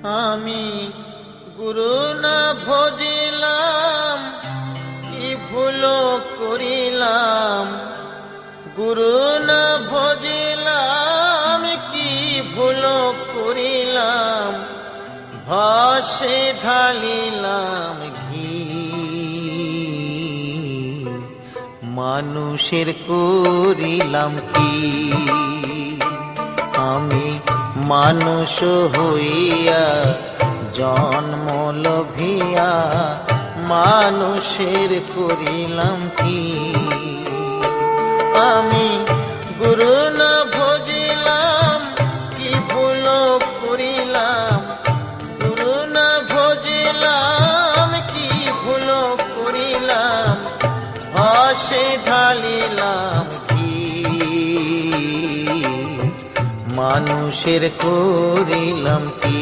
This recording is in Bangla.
আমি গুরু না ভজিলাম, কি ভুল করিলাম। গুরু না ভজিলাম, কি ভুল করিলাম। ভাসে ঢালিলাম ঘি, মানুষের করিলাম কি। আমি মানুষ হইয়া জন্ম লভিয়া মানুষের করিলাম কি। আমি গুরু না ভজিলাম, কি ভুল করিলাম। গুরু না ভজিলাম, কি ভুল করিলাম। ভাসে ঢালিলাম ঘি, মানুষের করিলাম কি।